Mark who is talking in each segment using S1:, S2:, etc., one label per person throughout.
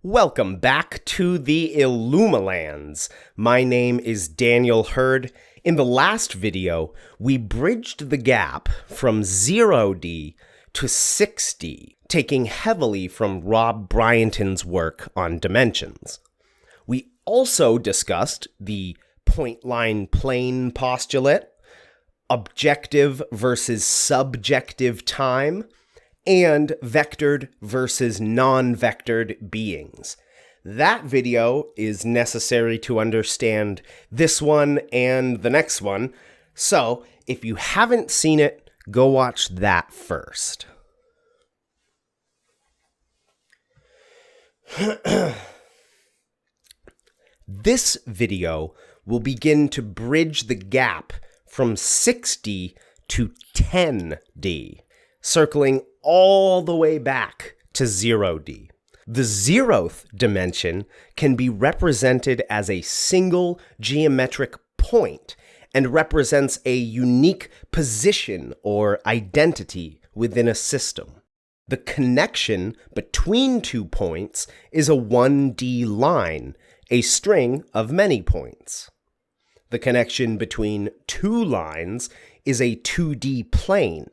S1: Welcome back to the illumilands. My name is Daniel Hurd. In the last video, we bridged the gap from 0D to 6D, taking heavily from Rob Bryanton's work on dimensions. We also discussed the point-line-plane postulate, objective versus subjective time, and vectored versus non-vectored beings. That video is necessary to understand this one and the next one, so if you haven't seen it, go watch that first. This video will begin to bridge the gap from 6D to 10D, circling all the way back to 0D. The 0th dimension can be represented as a single geometric point and represents a unique position or identity within a system. The connection between 2 points is a 1D line, a string of many points. The connection between 2 lines is a 2D plane,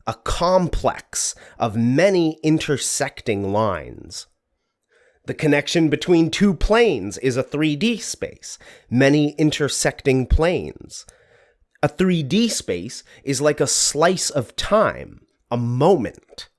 S1: a complex of many intersecting lines. The connection between 2 planes is a 3D space, many intersecting planes. A 3D space is like a slice of time, a moment.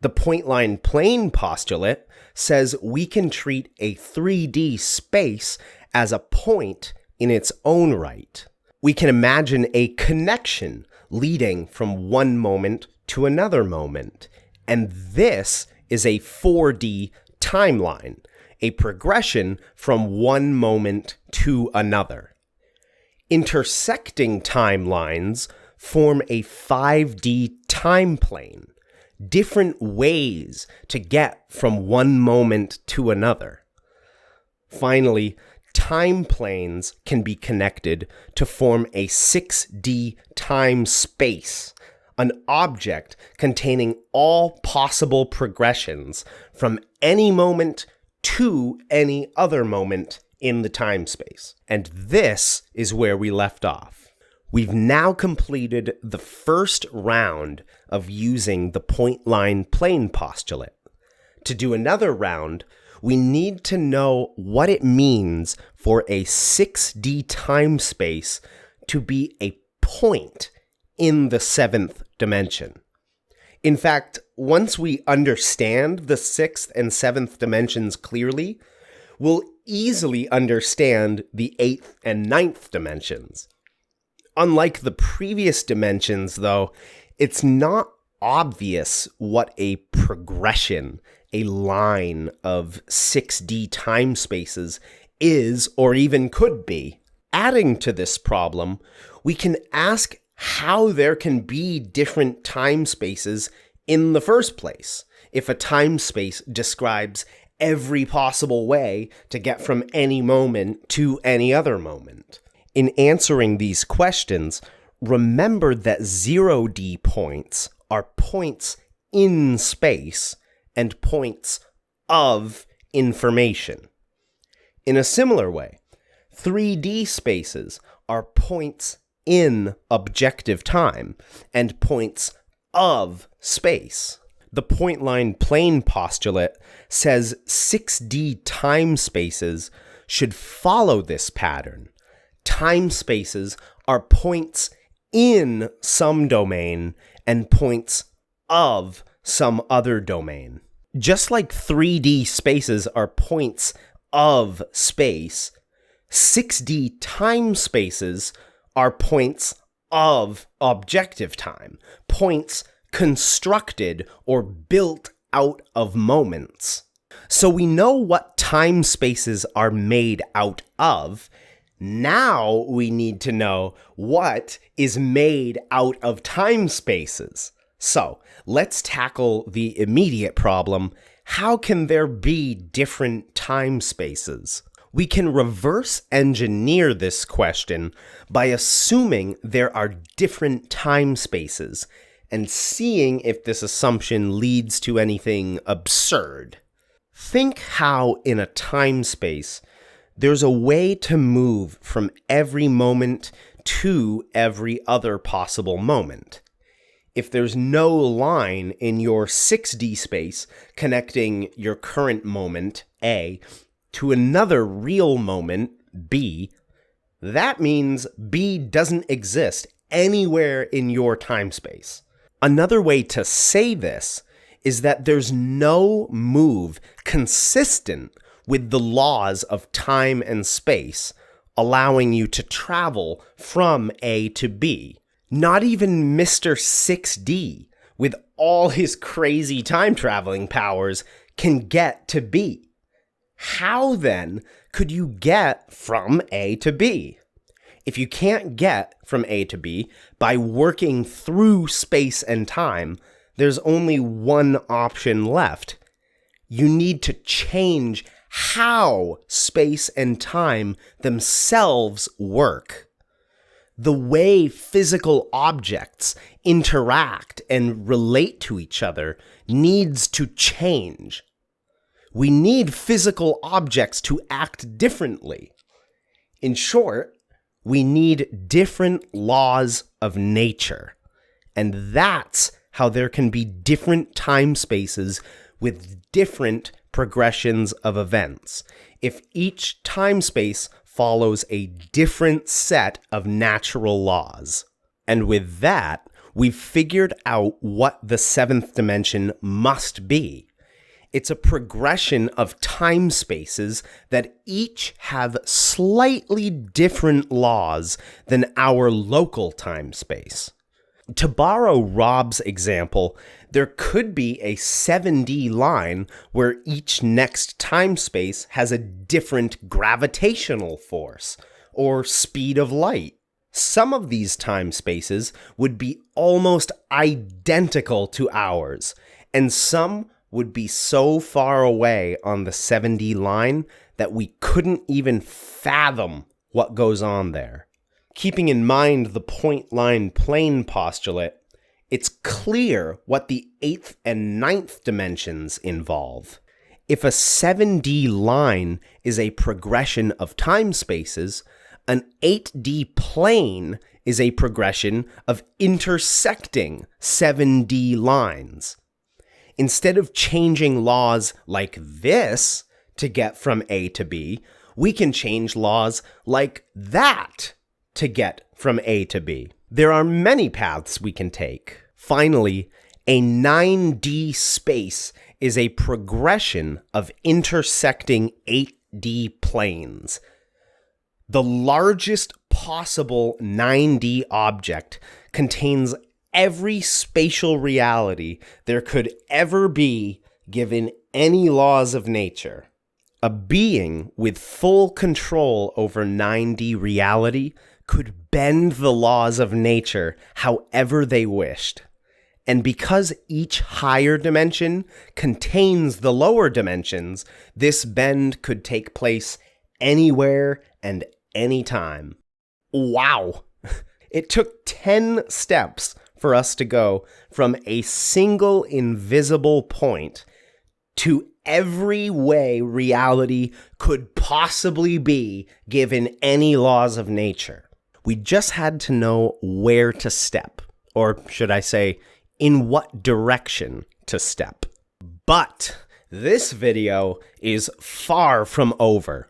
S1: The point-line-plane postulate says we can treat a 3D space as a point in its own right. We can imagine a connection leading from one moment to another moment, and this is a 4D timeline, a progression from one moment to another. Intersecting timelines form a 5D time plane, different ways to get from one moment to another. Finally, time planes can be connected to form a 6D time space, an object containing all possible progressions from any moment to any other moment in the time space. And this is where we left off. We've now completed the first round of using the point-line-plane postulate. To do another round, we need to know what it means for a 6D time space to be a point in the 7th dimension. In fact, once we understand the 6th and 7th dimensions clearly, we'll easily understand the 8th and 9th dimensions. Unlike the previous dimensions, though, it's not obvious what a progression, a line of 6D time spaces is or even could be. Adding to this problem, we can ask how there can be different time spaces in the first place, if a time space describes every possible way to get from any moment to any other moment. In answering these questions, remember that 0D points are points in space and points of information. In a similar way, 3D spaces are points in objective time and points of space. The point-line-plane postulate says 6D time spaces should follow this pattern. Time spaces are points in some domain and points of some other domain. Just like 3D spaces are points of space, 6D time spaces are points of objective time, points constructed or built out of moments. So we know what time spaces are made out of. Now we need to know what is made out of time spaces. So let's tackle the immediate problem. How can there be different time spaces? We can reverse engineer this question by assuming there are different time spaces and seeing if this assumption leads to anything absurd. Think how in a time space, there's a way to move from every moment to every other possible moment. If there's no line in your 6D space connecting your current moment, A, to another real moment, B, that means B doesn't exist anywhere in your time space. Another way to say this is that there's no move consistent with the laws of time and space, allowing you to travel from A to B. Not even Mr. 6D, with all his crazy time-traveling powers, can get to B. How, then, could you get from A to B? If you can't get from A to B by working through space and time, there's only one option left. You need to change how space and time themselves work. The way physical objects interact and relate to each other needs to change. We need physical objects to act differently. In short, we need different laws of nature. And that's how there can be different time spaces with different progressions of events, if each time space follows a different set of natural laws. And with that, we've figured out what the seventh dimension must be. It's a progression of time spaces that each have slightly different laws than our local time space. To borrow Rob's example, there could be a 7D line where each next time space has a different gravitational force or speed of light. Some of these time spaces would be almost identical to ours, and some would be so far away on the 7D line that we couldn't even fathom what goes on there. Keeping in mind the point-line plane postulate, it's clear what the 8th and 9th dimensions involve. If a 7D line is a progression of time spaces, an 8D plane is a progression of intersecting 7D lines. Instead of changing laws like this to get from A to B, we can change laws like that to get from A to B. There are many paths we can take. Finally, a 9D space is a progression of intersecting 8D planes. The largest possible 9D object contains every spatial reality there could ever be given any laws of nature. A being with full control over 9D reality could bend the laws of nature however they wished. And because each higher dimension contains the lower dimensions, this bend could take place anywhere and anytime. Wow! It took 10 steps for us to go from a single invisible point to every way reality could possibly be given any laws of nature. We just had to know where to step, or should I say, in what direction to step. But this video is far from over.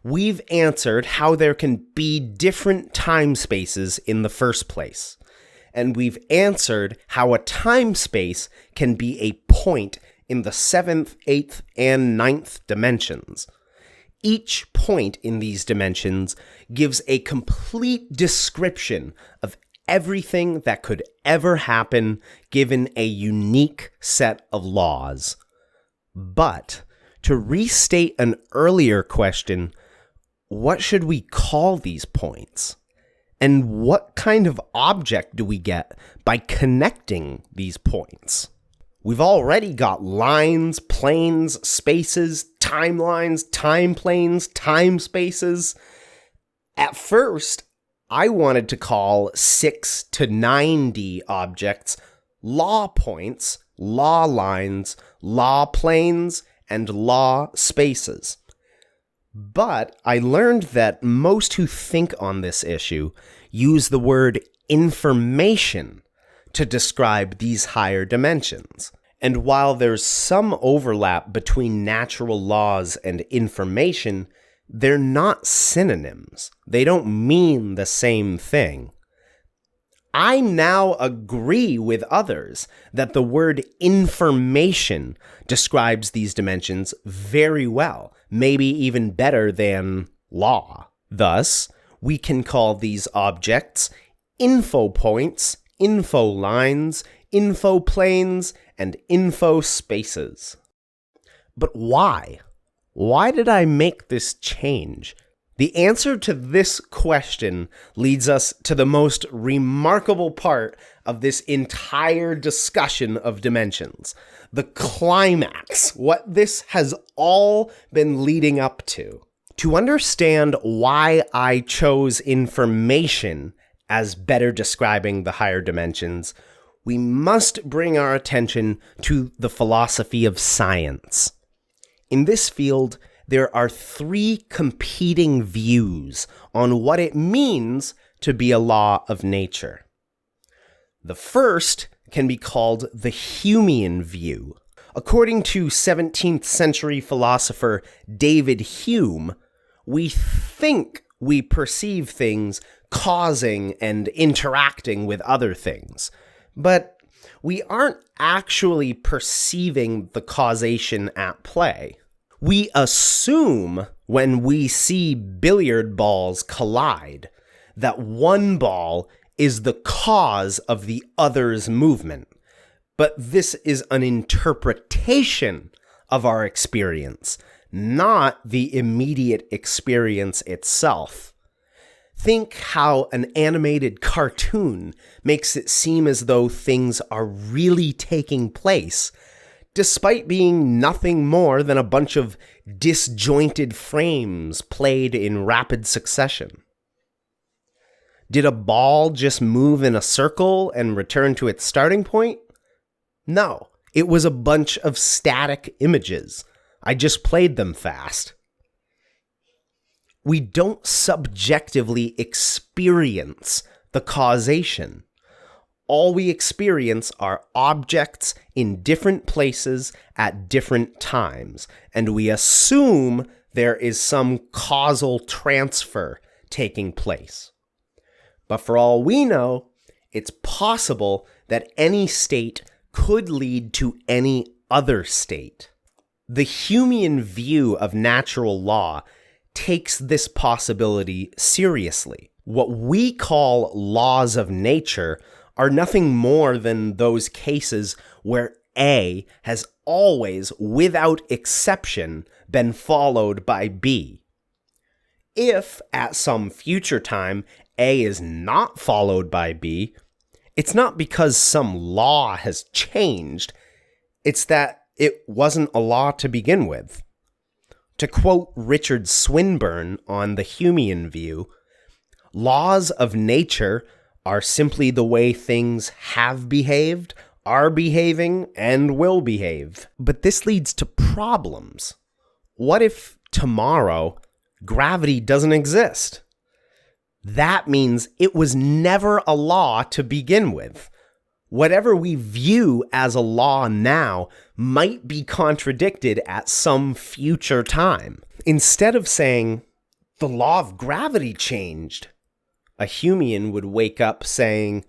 S1: We've answered how there can be different time spaces in the first place. And we've answered how a time space can be a point in the 7th, 8th, and 9th dimensions. Each point in these dimensions gives a complete description of everything that could ever happen given a unique set of laws. But to restate an earlier question, what should we call these points? And what kind of object do we get by connecting these points? We've already got lines, planes, spaces, timelines, time planes, time spaces. At first, I wanted to call 6 to 9D objects law points, law lines, law planes, and law spaces. But I learned that most who think on this issue use the word information to describe these higher dimensions. And while there's some overlap between natural laws and information, they're not synonyms. They don't mean the same thing. I now agree with others that the word information describes these dimensions very well, maybe even better than law. Thus, we can call these objects info points, info lines, info planes, and info spaces. But why? Why did I make this change? The answer to this question leads us to the most remarkable part of this entire discussion of dimensions, the climax, what this has all been leading up to. To understand why I chose information as better describing the higher dimensions, we must bring our attention to the philosophy of science. In this field, there are three competing views on what it means to be a law of nature. The first can be called the Humean view. According to 17th century philosopher David Hume, we think we perceive things causing and interacting with other things, but we aren't actually perceiving the causation at play. We assume when we see billiard balls collide that one ball is the cause of the other's movement, but this is an interpretation of our experience, not the immediate experience itself. Think how an animated cartoon makes it seem as though things are really taking place, despite being nothing more than a bunch of disjointed frames played in rapid succession. Did a ball just move in a circle and return to its starting point? No, it was a bunch of static images. I just played them fast. We don't subjectively experience the causation. All we experience are objects in different places at different times, and we assume there is some causal transfer taking place. But for all we know, it's possible that any state could lead to any other state. The Humean view of natural law takes this possibility seriously. What we call laws of nature are nothing more than those cases where A has always, without exception, been followed by B. If, at some future time, A is not followed by B, it's not because some law has changed, it's that it wasn't a law to begin with. To quote Richard Swinburne on the Humean view, laws of nature are simply the way things have behaved, are behaving, and will behave. But this leads to problems. What if tomorrow gravity doesn't exist? That means it was never a law to begin with. Whatever we view as a law now might be contradicted at some future time. Instead of saying, the law of gravity changed, a Humean would wake up saying,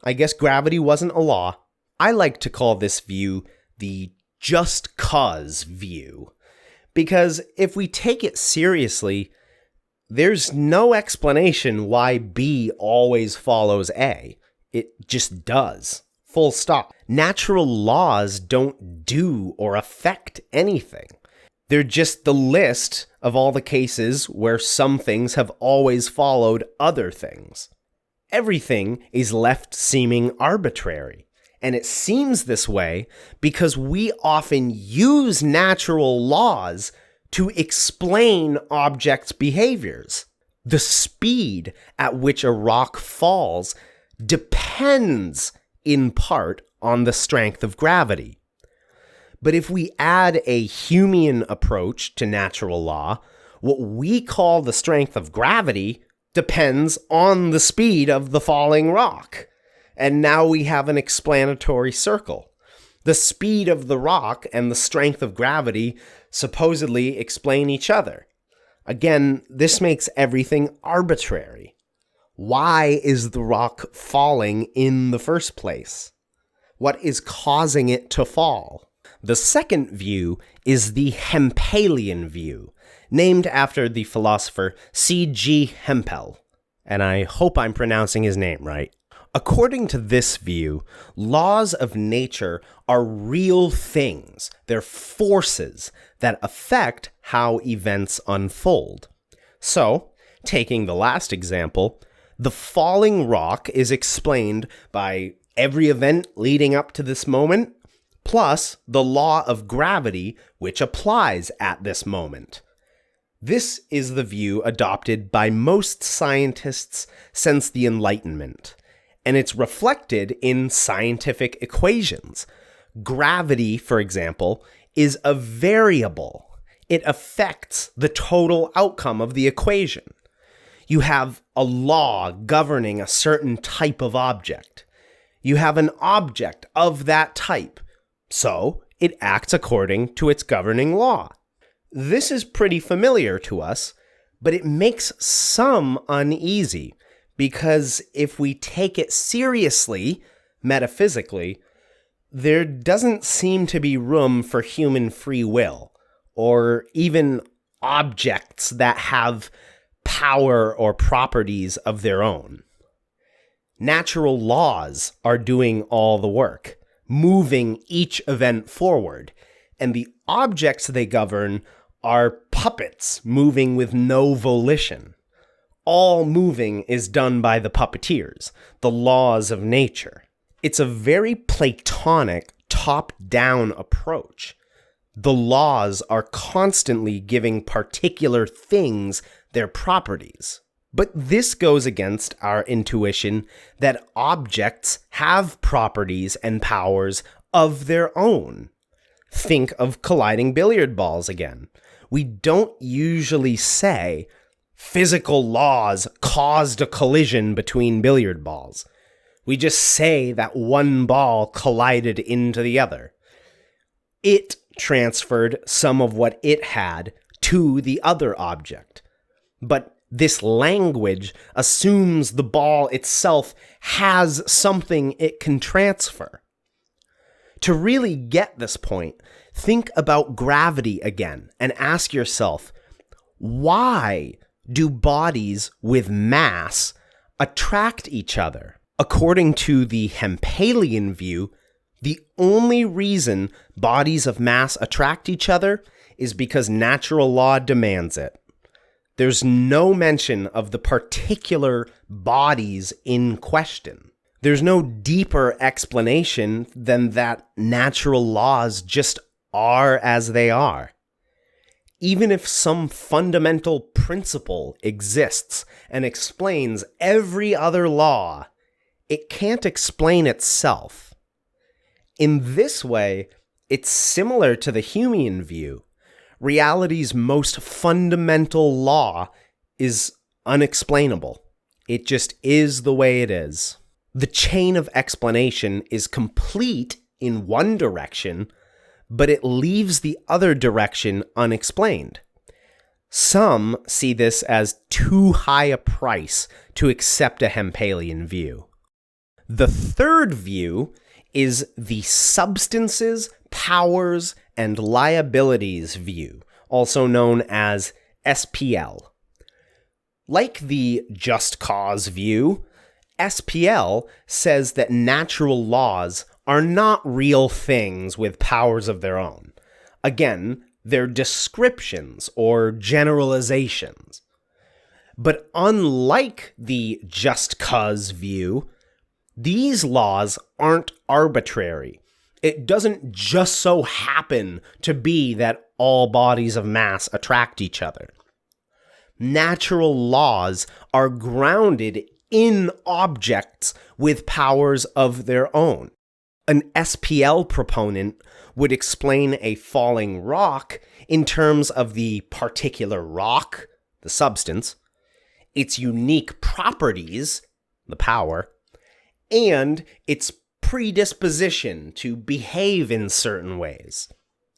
S1: I guess gravity wasn't a law. I like to call this view the just cause view, because if we take it seriously, there's no explanation why B always follows A. It just does. Full stop. Natural laws don't do or affect anything. They're just the list of all the cases where some things have always followed other things. Everything is left seeming arbitrary, and it seems this way because we often use natural laws to explain objects' behaviors. The speed at which a rock falls depends, in part, on the strength of gravity. But if we add a Humean approach to natural law, what we call the strength of gravity depends on the speed of the falling rock. And now we have an explanatory circle. The speed of the rock and the strength of gravity supposedly explain each other. Again, this makes everything arbitrary. Why is the rock falling in the first place? What is causing it to fall? The second view is the Hempelian view, named after the philosopher C.G. Hempel, and I hope I'm pronouncing his name right. According to this view, laws of nature are real things. They're forces that affect how events unfold. So, taking the last example, the falling rock is explained by every event leading up to this moment, plus the law of gravity, which applies at this moment. This is the view adopted by most scientists since the Enlightenment, and it's reflected in scientific equations. Gravity, for example, is a variable. It affects the total outcome of the equation. You have a law governing a certain type of object. You have an object of that type, so it acts according to its governing law. This is pretty familiar to us, but it makes some uneasy, because if we take it seriously, metaphysically, there doesn't seem to be room for human free will, or even objects that have power or properties of their own. Natural laws are doing all the work, moving each event forward, and the objects they govern are puppets moving with no volition. All moving is done by the puppeteers, the laws of nature. It's a very Platonic, top-down approach. The laws are constantly giving particular things their properties. But this goes against our intuition that objects have properties and powers of their own. Think of colliding billiard balls again. We don't usually say physical laws caused a collision between billiard balls. We just say that one ball collided into the other. It transferred some of what it had to the other object. But this language assumes the ball itself has something it can transfer. To really get this point, think about gravity again and ask yourself, why do bodies with mass attract each other? According to the Hempelian view, the only reason bodies of mass attract each other is because natural law demands it. There's no mention of the particular bodies in question. There's no deeper explanation than that natural laws just are as they are. Even if some fundamental principle exists and explains every other law, it can't explain itself. In this way, it's similar to the Humean view. Reality's most fundamental law is unexplainable. It just is the way it is. The chain of explanation is complete in one direction, but it leaves the other direction unexplained. Some see this as too high a price to accept a Hempelian view. The third view is the substances, powers, and liabilities view, also known as SPL. Like the just cause view, SPL says that natural laws are not real things with powers of their own. Again, they're descriptions or generalizations. But unlike the just cause view, these laws aren't arbitrary. It doesn't just so happen to be that all bodies of mass attract each other. Natural laws are grounded in objects with powers of their own. An SPL proponent would explain a falling rock in terms of the particular rock, the substance, its unique properties, the power, and its predisposition to behave in certain ways,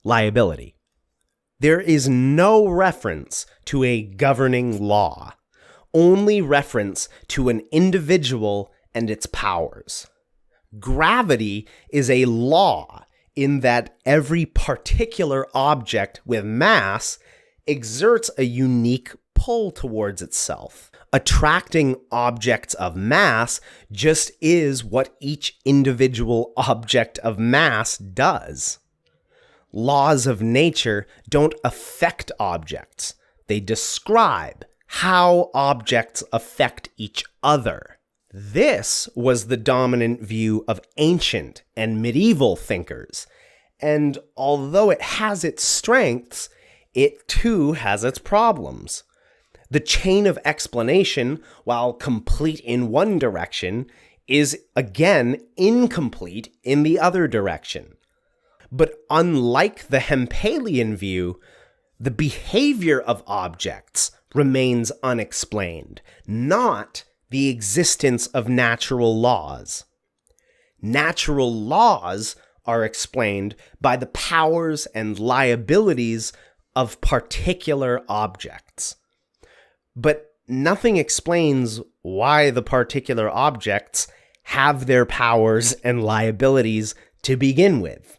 S1: liability. There is no reference to a governing law, only reference to an individual and its powers. Gravity is a law in that every particular object with mass exerts a unique pull towards itself. Attracting objects of mass just is what each individual object of mass does. Laws of nature don't affect objects. They describe how objects affect each other. This was the dominant view of ancient and medieval thinkers, and although it has its strengths, it too has its problems. The chain of explanation, while complete in one direction, is again incomplete in the other direction. But unlike the Hempelian view, the behavior of objects remains unexplained, not the existence of natural laws. Natural laws are explained by the powers and liabilities of particular objects. But nothing explains why the particular objects have their powers and liabilities to begin with.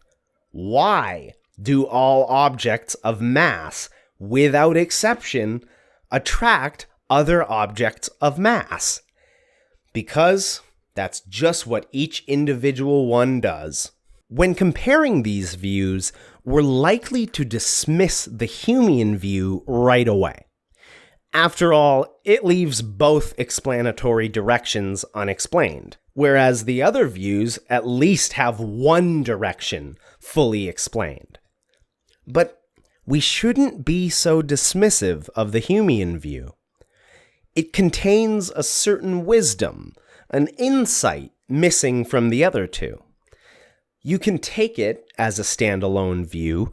S1: Why do all objects of mass, without exception, attract other objects of mass? Because that's just what each individual one does. When comparing these views, we're likely to dismiss the Humean view right away. After all, it leaves both explanatory directions unexplained, whereas the other views at least have one direction fully explained. But we shouldn't be so dismissive of the Humean view. It contains a certain wisdom, an insight missing from the other two. You can take it as a standalone view,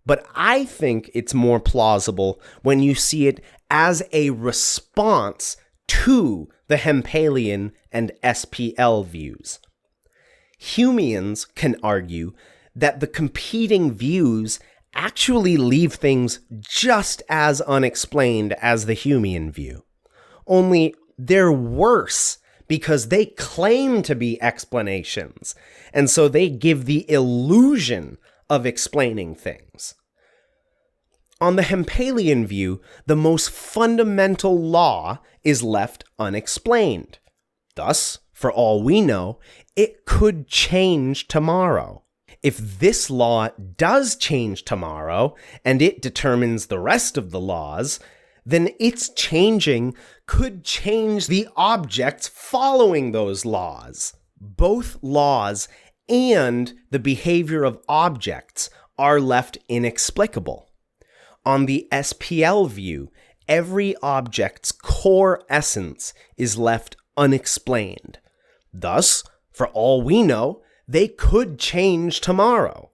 S1: but I think it's more plausible when you see it as a response to the Hempelian and SPL views. Humeans can argue that the competing views actually leave things just as unexplained as the Humean view. Only they're worse because they claim to be explanations, and so they give the illusion of explaining things. On the Hempelian view, the most fundamental law is left unexplained. Thus, for all we know, it could change tomorrow. If this law does change tomorrow, and it determines the rest of the laws, then its changing could change the objects following those laws. Both laws and the behavior of objects are left inexplicable. On the SPL view, every object's core essence is left unexplained. Thus, for all we know, they could change tomorrow.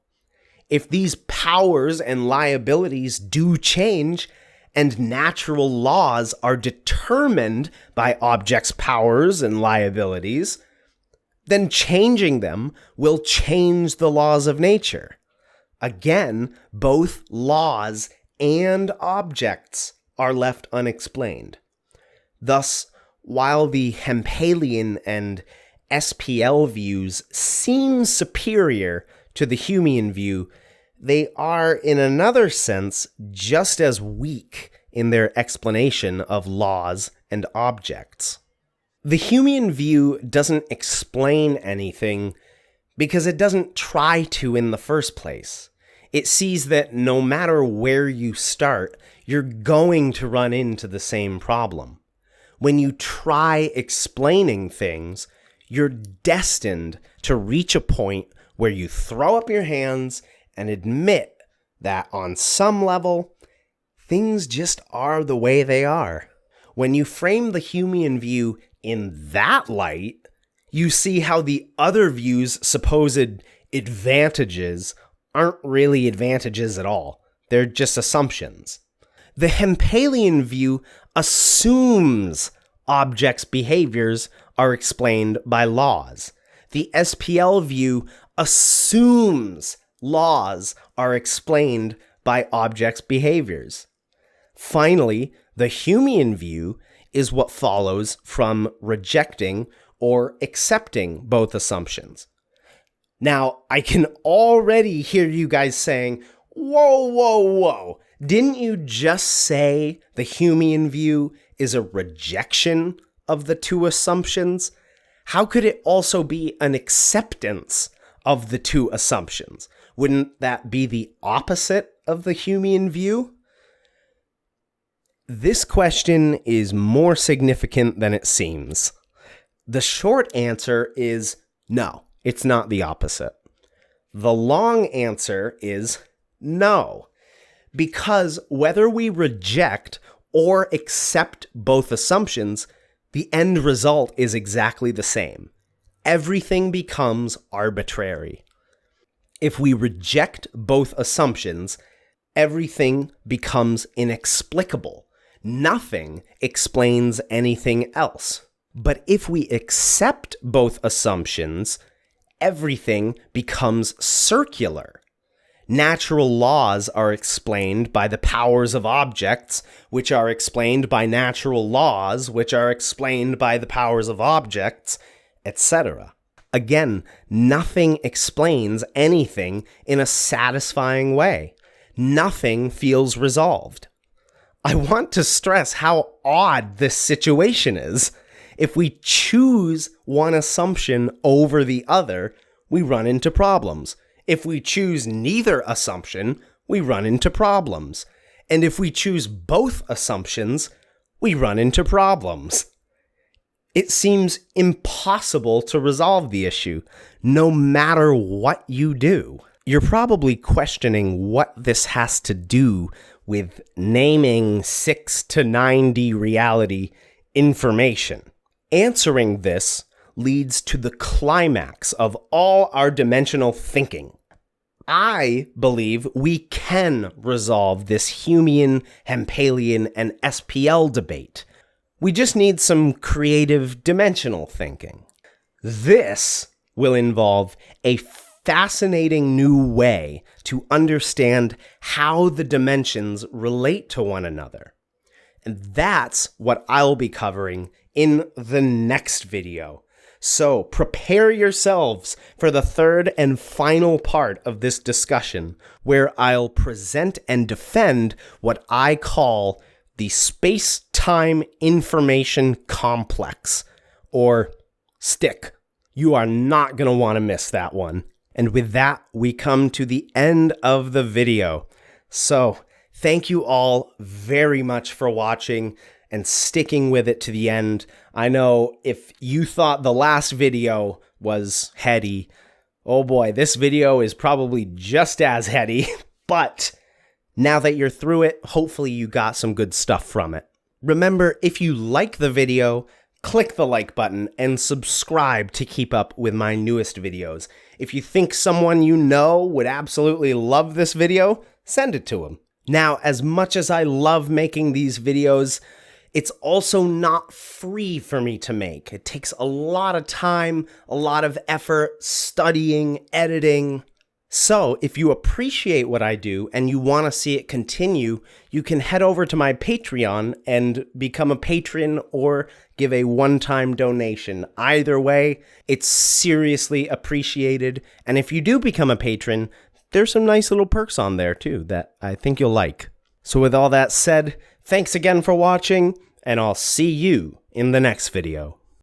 S1: If these powers and liabilities do change, and natural laws are determined by objects' powers and liabilities, then changing them will change the laws of nature. Again, both laws and objects are left unexplained. Thus, while the Hempelian and SPL views seem superior to the Humean view, they are, in another sense, just as weak in their explanation of laws and objects. The Humean view doesn't explain anything because it doesn't try to in the first place. It sees that no matter where you start, you're going to run into the same problem. When you try explaining things, you're destined to reach a point where you throw up your hands and admit that on some level, things just are the way they are. When you frame the Humean view in that light, you see how the other view's supposed advantages aren't really advantages at all. They're just assumptions. The Hempelian view assumes objects' behaviors are explained by laws. The SPL view assumes laws are explained by objects' behaviors. Finally, the Humean view is what follows from rejecting or accepting both assumptions. Now, I can already hear you guys saying, whoa, whoa, whoa. Didn't you just say the Humean view is a rejection of the two assumptions? How could it also be an acceptance of the two assumptions? Wouldn't that be the opposite of the Humean view? This question is more significant than it seems. The short answer is no, it's not the opposite. The long answer is no, because whether we reject or accept both assumptions, the end result is exactly the same. Everything becomes arbitrary. If we reject both assumptions, everything becomes inexplicable. Nothing explains anything else. But if we accept both assumptions, everything becomes circular. Natural laws are explained by the powers of objects, which are explained by natural laws, which are explained by the powers of objects, etc. Again, nothing explains anything in a satisfying way. Nothing feels resolved. I want to stress how odd this situation is. If we choose one assumption over the other, we run into problems. If we choose neither assumption, we run into problems. And if we choose both assumptions, we run into problems. It seems impossible to resolve the issue, no matter what you do. You're probably questioning what this has to do with naming 6 to 9D reality information. Answering this leads to the climax of all our dimensional thinking. I believe we can resolve this Humean, Hempelian, and SPL debate. We just need some creative dimensional thinking. This will involve a fascinating new way to understand how the dimensions relate to one another. And that's what I'll be covering in the next video. So prepare yourselves for the third and final part of this discussion, where I'll present and defend what I call the space-time information complex, or STIC. You are not going to want to miss that one. And with that, we come to the end of the video. So thank you all very much for watching and sticking with it to the end. I know if you thought the last video was heady, oh boy, this video is probably just as heady, but now that you're through it, hopefully you got some good stuff from it. Remember, if you like the video, click the like button and subscribe to keep up with my newest videos. If you think someone you know would absolutely love this video, send it to them. Now, as much as I love making these videos, it's also not free for me to make. It takes a lot of time, a lot of effort, studying, editing. So if you appreciate what I do and you want to see it continue, you can head over to my Patreon and become a patron or give a one-time donation. Either way, it's seriously appreciated. And if you do become a patron, there's some nice little perks on there too that I think you'll like. So with all that said, thanks again for watching, and I'll see you in the next video.